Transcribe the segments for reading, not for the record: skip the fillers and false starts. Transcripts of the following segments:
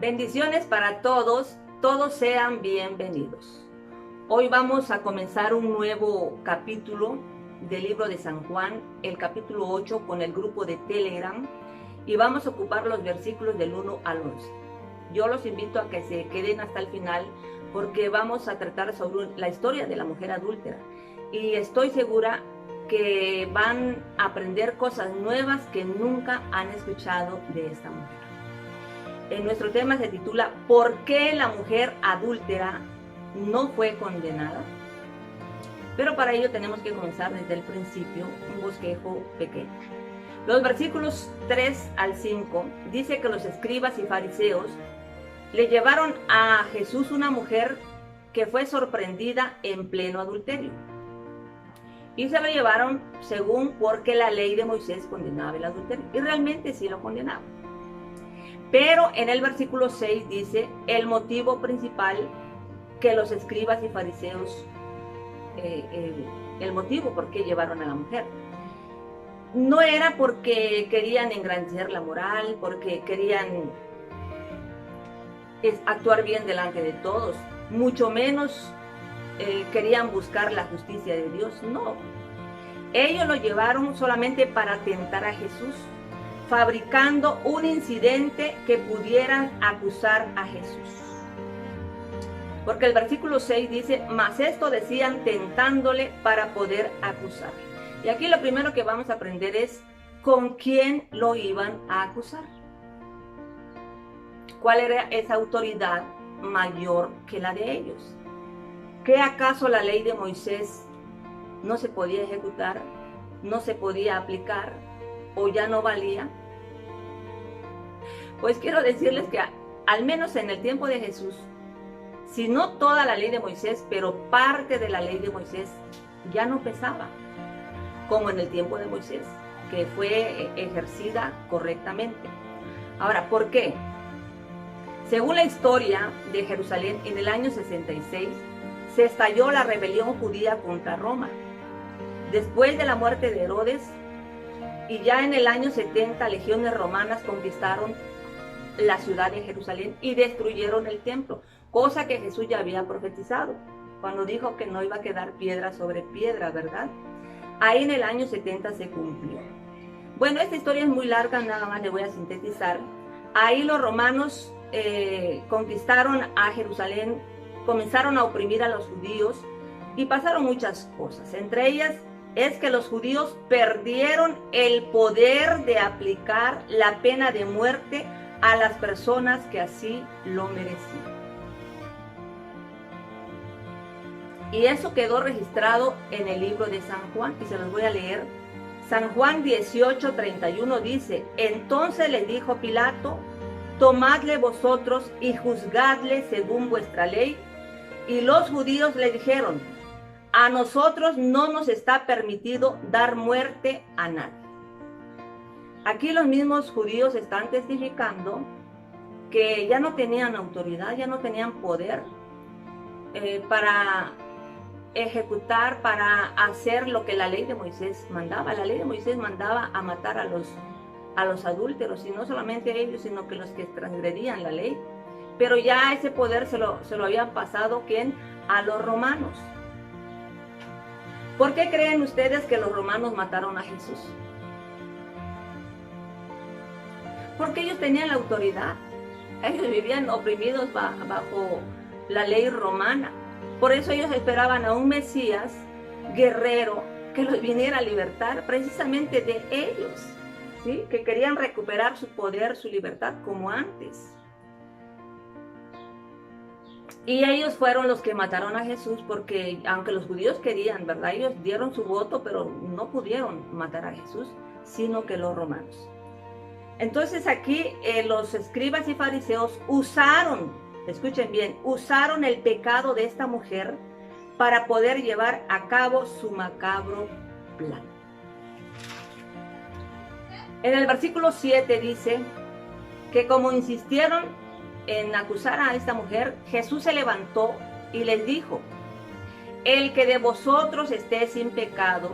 Bendiciones para todos, todos sean bienvenidos. Hoy vamos a comenzar un nuevo capítulo del libro de San Juan, el capítulo 8 con el grupo de Telegram, y vamos a ocupar los versículos del 1 al 11. Yo los invito a que se queden hasta el final porque vamos a tratar sobre la historia de la mujer adúltera y estoy segura que van a aprender cosas nuevas que nunca han escuchado de esta mujer. Nuestro tema se titula ¿Por qué la mujer adúltera no fue condenada? Pero para ello tenemos que comenzar desde el principio, un bosquejo pequeño. Los versículos 3 al 5 dice que los escribas y fariseos le llevaron a Jesús una mujer que fue sorprendida en pleno adulterio. Y se lo llevaron según porque la ley de Moisés condenaba el adulterio. Y realmente sí lo condenaba. Pero en el versículo 6 dice el motivo principal que los escribas y fariseos, el motivo por qué llevaron a la mujer. No era porque querían engrandecer la moral, porque querían actuar bien delante de todos, mucho menos querían buscar la justicia de Dios, no. Ellos lo llevaron solamente para tentar a Jesús, fabricando un incidente que pudieran acusar a Jesús. Porque el versículo 6 dice, mas esto decían tentándole para poder acusar. Y aquí lo primero que vamos a aprender es con quién lo iban a acusar. ¿Cuál era esa autoridad mayor que la de ellos? ¿Qué acaso la ley de Moisés no se podía ejecutar, no se podía aplicar o ya no valía? Pues quiero decirles que al menos en el tiempo de Jesús, si no toda la ley de Moisés, pero parte de la ley de Moisés ya no pesaba, como en el tiempo de Moisés, que fue ejercida correctamente. Ahora, ¿por qué? Según la historia de Jerusalén, en el año 66, se estalló la rebelión judía contra Roma. Después de la muerte de Herodes, y ya en el año 70, legiones romanas conquistaron la ciudad de Jerusalén y destruyeron el templo, cosa que Jesús ya había profetizado, cuando dijo que no iba a quedar piedra sobre piedra, ¿verdad? Ahí en el año 70 se cumplió. Bueno, esta historia es muy larga, nada más le voy a sintetizar. Ahí los romanos conquistaron a Jerusalén, comenzaron a oprimir a los judíos y pasaron muchas cosas. Entre ellas es que los judíos perdieron el poder de aplicar la pena de muerte a las personas que así lo merecían. Y eso quedó registrado en el libro de San Juan, y se los voy a leer. San Juan 18:31 dice, entonces le dijo Pilato, tomadle vosotros y juzgadle según vuestra ley. Y los judíos le dijeron, a nosotros no nos está permitido dar muerte a nadie. Aquí los mismos judíos están testificando que ya no tenían autoridad, ya no tenían poder para ejecutar, para hacer lo que la ley de Moisés mandaba. La ley de Moisés mandaba a matar a los adúlteros, y no solamente ellos, sino que los que transgredían la ley. Pero ya ese poder se lo habían pasado, ¿quién? A los romanos. ¿Por qué creen ustedes que los romanos mataron a Jesús? Porque ellos tenían la autoridad. Ellos vivían oprimidos bajo la ley romana. Por eso ellos esperaban a un Mesías guerrero que los viniera a libertar precisamente de ellos, ¿sí? Que querían recuperar su poder, su libertad como antes. Y ellos fueron los que mataron a Jesús porque, aunque los judíos querían, ¿verdad? Ellos dieron su voto, pero no pudieron matar a Jesús, sino que los romanos. Entonces aquí los escribas y fariseos usaron, escuchen bien, usaron el pecado de esta mujer para poder llevar a cabo su macabro plan. En el versículo 7 dice que como insistieron en acusar a esta mujer, Jesús se levantó y les dijo, el que de vosotros esté sin pecado,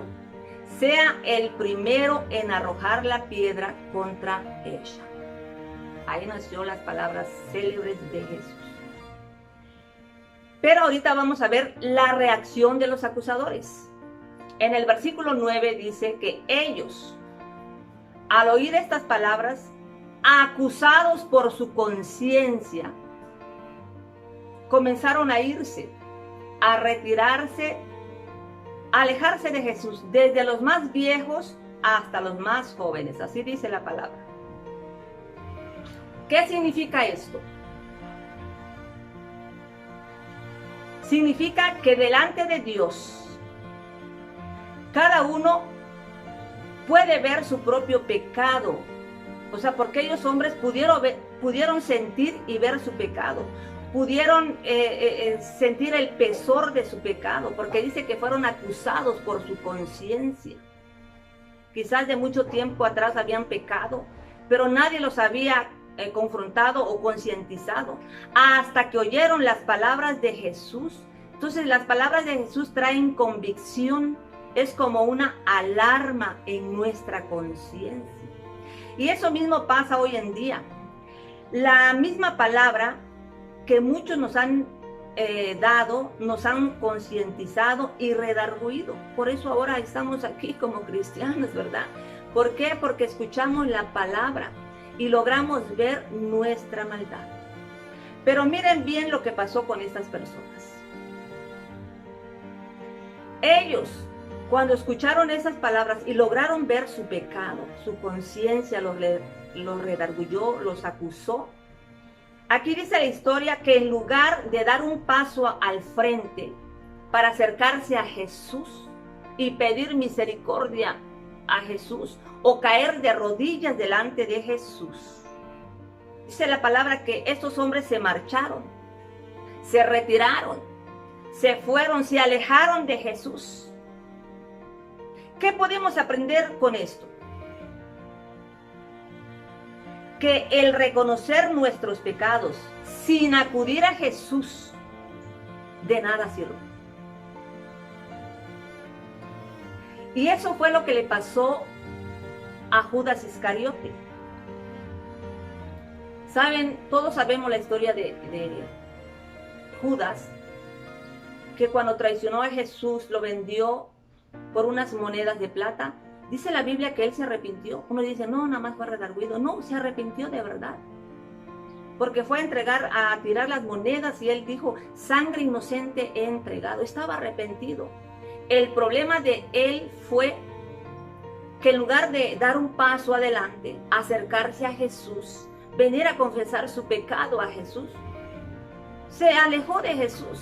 sea el primero en arrojar la piedra contra ella. Ahí nació las palabras célebres de Jesús. Pero ahorita vamos a ver la reacción de los acusadores. En el versículo 9 dice que ellos, al oír estas palabras, acusados por su conciencia, comenzaron a irse, a retirarse, a alejarse de Jesús, desde los más viejos hasta los más jóvenes. Así dice la palabra. ¿Qué significa esto? Significa que delante de Dios, cada uno puede ver su propio pecado. O sea, porque aquellos hombres pudieron sentir y ver su pecado. Pudieron sentir el pesor de su pecado, porque dice que fueron acusados por su conciencia. Quizás de mucho tiempo atrás habían pecado, pero nadie los había confrontado o concientizado hasta que oyeron las palabras de Jesús. Entonces las palabras de Jesús traen convicción, es como una alarma en nuestra conciencia. Y eso mismo pasa hoy en día. La misma palabra que muchos nos han dado, nos han concientizado y redarguido. Por eso ahora estamos aquí como cristianos, ¿verdad? ¿Por qué? Porque escuchamos la palabra y logramos ver nuestra maldad. Pero miren bien lo que pasó con estas personas. Ellos, cuando escucharon esas palabras y lograron ver su pecado, su conciencia los redarguyó, los acusó. Aquí dice la historia que en lugar de dar un paso al frente para acercarse a Jesús y pedir misericordia a Jesús o caer de rodillas delante de Jesús, dice la palabra que estos hombres se marcharon, se retiraron, se fueron, se alejaron de Jesús. ¿Qué podemos aprender con esto? Que el reconocer nuestros pecados sin acudir a Jesús de nada sirve. Y eso fue lo que le pasó a Judas Iscariote. Saben, todos sabemos la historia de Judas, que cuando traicionó a Jesús lo vendió por unas monedas de plata. Dice la Biblia que él se arrepintió. Uno dice, no, nada más fue redarguido. No, se arrepintió de verdad. Porque fue a tirar las monedas y él dijo, sangre inocente he entregado. Estaba arrepentido. El problema de él fue que en lugar de dar un paso adelante, acercarse a Jesús, venir a confesar su pecado a Jesús, se alejó de Jesús.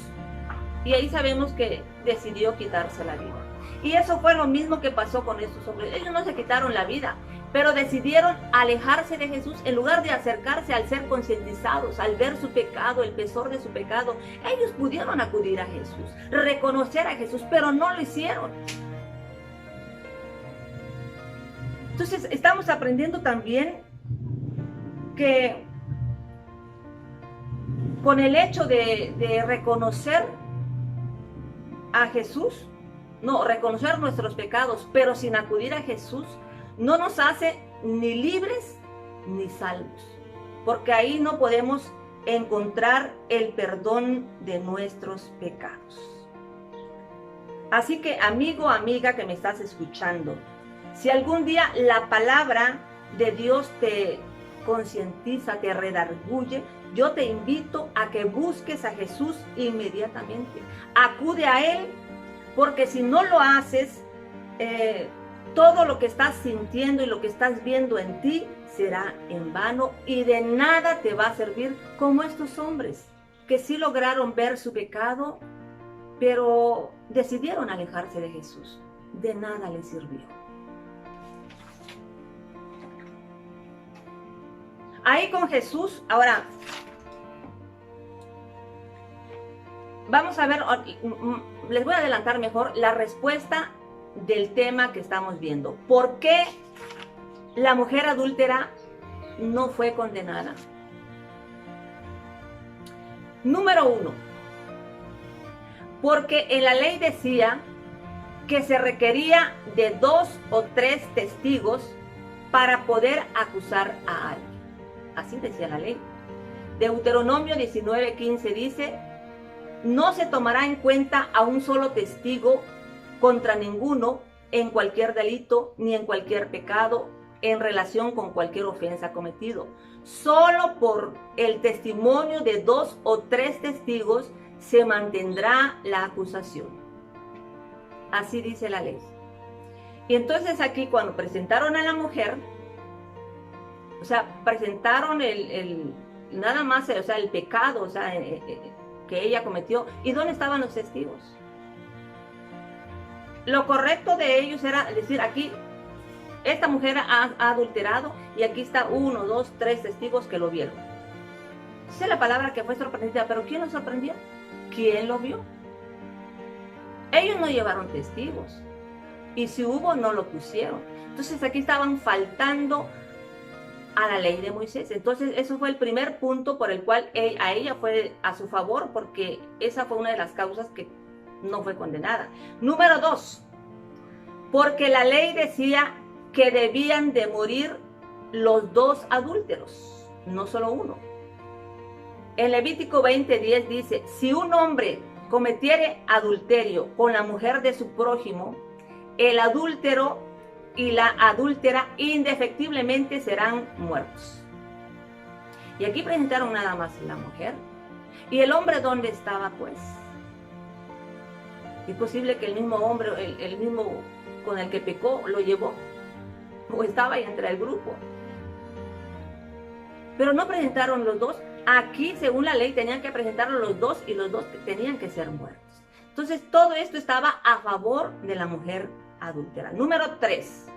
Y ahí sabemos que decidió quitarse la vida. Y eso fue lo mismo que pasó con estos hombres. Ellos no se quitaron la vida, pero decidieron alejarse de Jesús en lugar de acercarse al ser concientizados, al ver su pecado, el pesor de su pecado. Ellos pudieron acudir a Jesús, reconocer a Jesús, pero no lo hicieron. Entonces estamos aprendiendo también que con el hecho de reconocer a Jesús, no, reconocer nuestros pecados, pero sin acudir a Jesús, no nos hace ni libres ni salvos, porque ahí no podemos encontrar el perdón de nuestros pecados. Así que, amigo, amiga que me estás escuchando, si algún día la palabra de Dios te concientiza, te redarguye, yo te invito a que busques a Jesús inmediatamente. Acude a Él, porque si no lo haces, todo lo que estás sintiendo y lo que estás viendo en ti será en vano y de nada te va a servir, como estos hombres que sí lograron ver su pecado, pero decidieron alejarse de Jesús. De nada les sirvió. Ahí con Jesús, ahora vamos a ver, les voy a adelantar mejor la respuesta del tema que estamos viendo. ¿Por qué la mujer adúltera no fue condenada? Número 1, porque en la ley decía que se requería de 2 o 3 testigos para poder acusar a alguien. Así decía la ley. Deuteronomio 19:15 dice: no se tomará en cuenta a un solo testigo contra ninguno en cualquier delito ni en cualquier pecado en relación con cualquier ofensa cometido. Solo por el testimonio de 2 o 3 testigos se mantendrá la acusación. Así dice la ley. Y entonces aquí cuando presentaron a la mujer, o sea, presentaron nada más, o sea, el pecado, o sea, que ella cometió. ¿Y dónde estaban los testigos? Lo correcto de ellos era decir, aquí, esta mujer ha adulterado y aquí está 1, 2, 3 testigos que lo vieron. Esa es la palabra que fue sorprendida, pero ¿quién lo sorprendió? ¿Quién lo vio? Ellos no llevaron testigos. Y si hubo, no lo pusieron. Entonces aquí estaban faltando a la ley de Moisés. Entonces eso fue el primer punto por el cual a ella fue a su favor, porque esa fue una de las causas que no fue condenada. Número 2, porque la ley decía que debían de morir los 2 adúlteros, no solo uno. En Levítico 20:10 dice: si un hombre cometiere adulterio con la mujer de su prójimo, el adúltero y la adúltera indefectiblemente serán muertos. Y aquí presentaron nada más la mujer. ¿Y el hombre dónde estaba, pues? Es posible que el mismo hombre, el mismo con el que pecó, lo llevó, o estaba ahí entre el grupo. Pero no presentaron los 2. Aquí, según la ley, tenían que presentarlo los 2 y los 2 tenían que ser muertos. Entonces, todo esto estaba a favor de la mujer adúltera. Número 3,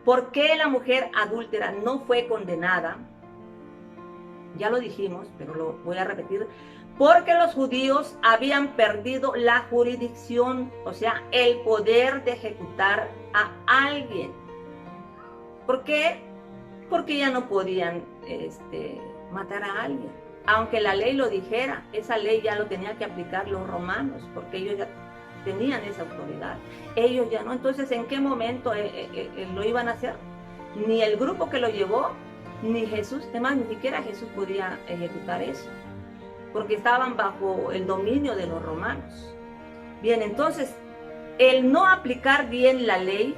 ¿por qué la mujer adúltera no fue condenada? Ya lo dijimos, pero lo voy a repetir. Porque los judíos habían perdido la jurisdicción, o sea, el poder de ejecutar a alguien. ¿Por qué? Porque ya no podían matar a alguien. Aunque la ley lo dijera, esa ley ya lo tenían que aplicar los romanos, porque ellos ya tenían esa autoridad. Ellos ya no. Entonces, ¿en qué momento lo iban a hacer? Ni el grupo que lo llevó, ni Jesús. Además, ni siquiera Jesús podía ejecutar eso, porque estaban bajo el dominio de los romanos. Bien, entonces, el no aplicar bien la ley,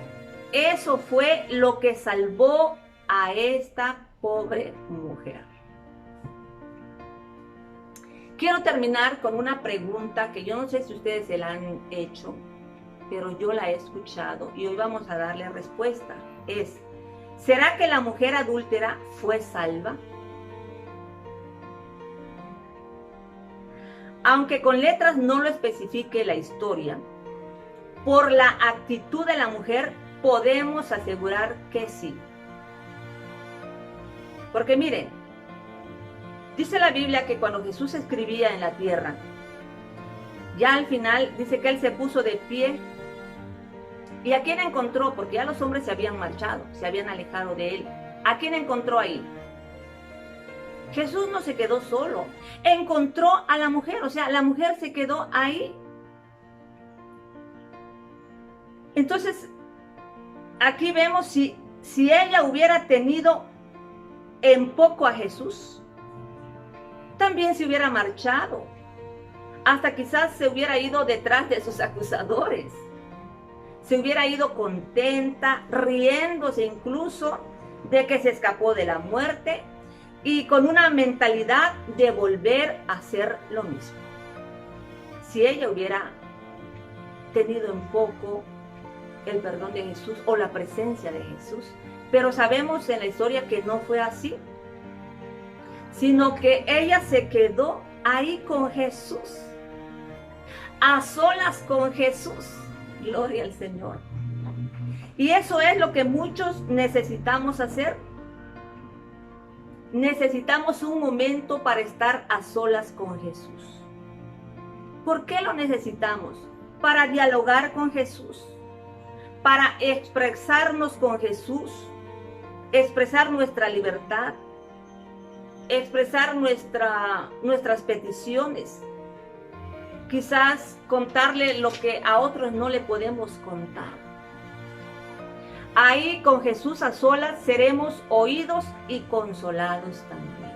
eso fue lo que salvó a esta pobre mujer. Quiero terminar con una pregunta que yo no sé si ustedes se la han hecho, pero yo la he escuchado y hoy vamos a darle respuesta. ¿Será que la mujer adúltera fue salva? Aunque con letras no lo especifique la historia, por la actitud de la mujer podemos asegurar que sí. Porque miren, dice la Biblia que cuando Jesús escribía en la tierra, ya al final dice que él se puso de pie. ¿Y a quién encontró? Porque ya los hombres se habían marchado, se habían alejado de él. ¿A quién encontró ahí? Jesús no se quedó solo, encontró a la mujer, o sea, la mujer se quedó ahí. Entonces, aquí vemos si ella hubiera tenido en poco a Jesús, también se hubiera marchado, hasta quizás se hubiera ido detrás de sus acusadores, se hubiera ido contenta, riéndose incluso de que se escapó de la muerte y con una mentalidad de volver a hacer lo mismo. Si ella hubiera tenido en poco el perdón de Jesús o la presencia de Jesús, pero sabemos en la historia que no fue así, sino que ella se quedó ahí con Jesús, a solas con Jesús. Gloria al Señor. Y eso es lo que muchos necesitamos hacer. Necesitamos un momento para estar a solas con Jesús. ¿Por qué lo necesitamos? Para dialogar con Jesús, para expresarnos con Jesús, expresar nuestra libertad, expresar nuestras peticiones, quizás contarle lo que a otros no le podemos contar. Ahí con Jesús a solas seremos oídos y consolados también.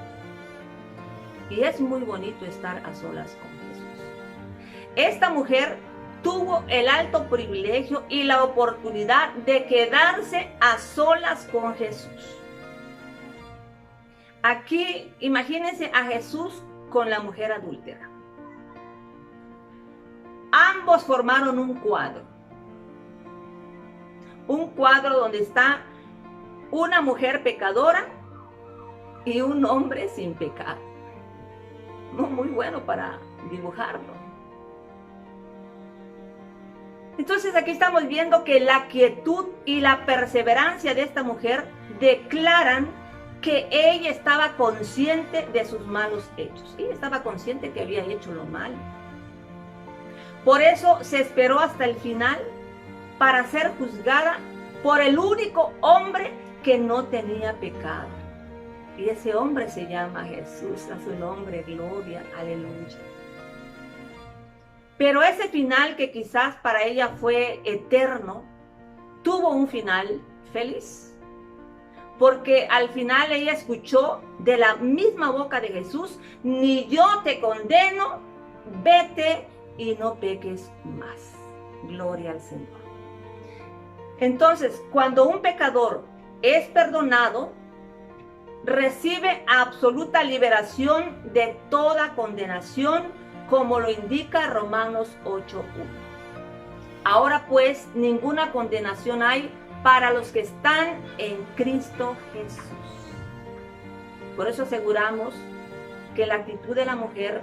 Y es muy bonito estar a solas con Jesús. Esta mujer tuvo el alto privilegio y la oportunidad de quedarse a solas con Jesús. Aquí, imagínense a Jesús con la mujer adúltera. Ambos formaron un cuadro. Un cuadro donde está una mujer pecadora y un hombre sin pecado. No muy bueno para dibujarlo. Entonces aquí estamos viendo que la quietud y la perseverancia de esta mujer declaran que ella estaba consciente de sus malos hechos. Ella estaba consciente que había hecho lo malo. Por eso se esperó hasta el final para ser juzgada por el único hombre que no tenía pecado. Y ese hombre se llama Jesús, a su nombre, gloria, aleluya. Pero ese final que quizás para ella fue eterno, tuvo un final feliz. Porque al final ella escuchó de la misma boca de Jesús: ni yo te condeno, vete y no peques más. Gloria al Señor. Entonces, cuando un pecador es perdonado, recibe absoluta liberación de toda condenación, como lo indica Romanos 8:1. Ahora pues, ninguna condenación hay para los que están en Cristo Jesús. Por eso aseguramos que la actitud de la mujer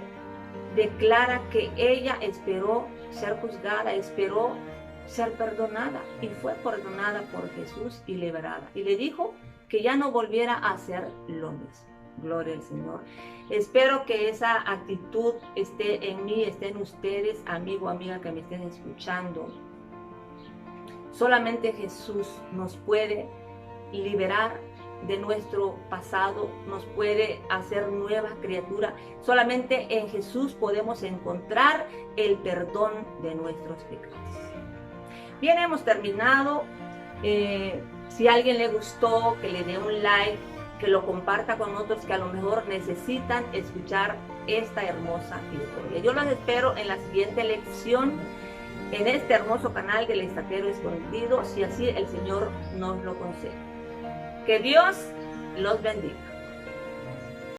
declara que ella esperó ser juzgada, esperó ser perdonada, y fue perdonada por Jesús y liberada. Y le dijo que ya no volviera a hacer lo mismo. Gloria al Señor. Espero que esa actitud esté en mí, esté en ustedes, amigo, amiga que me estén escuchando. Solamente Jesús nos puede liberar de nuestro pasado, nos puede hacer nueva criatura. Solamente en Jesús podemos encontrar el perdón de nuestros pecados. Bien, hemos terminado. Si a alguien le gustó, que le dé un like, que lo comparta con otros que a lo mejor necesitan escuchar esta hermosa historia. Yo los espero en la siguiente lección, en este hermoso canal del Estatero Escondido, si así el Señor nos lo concede. Que Dios los bendiga.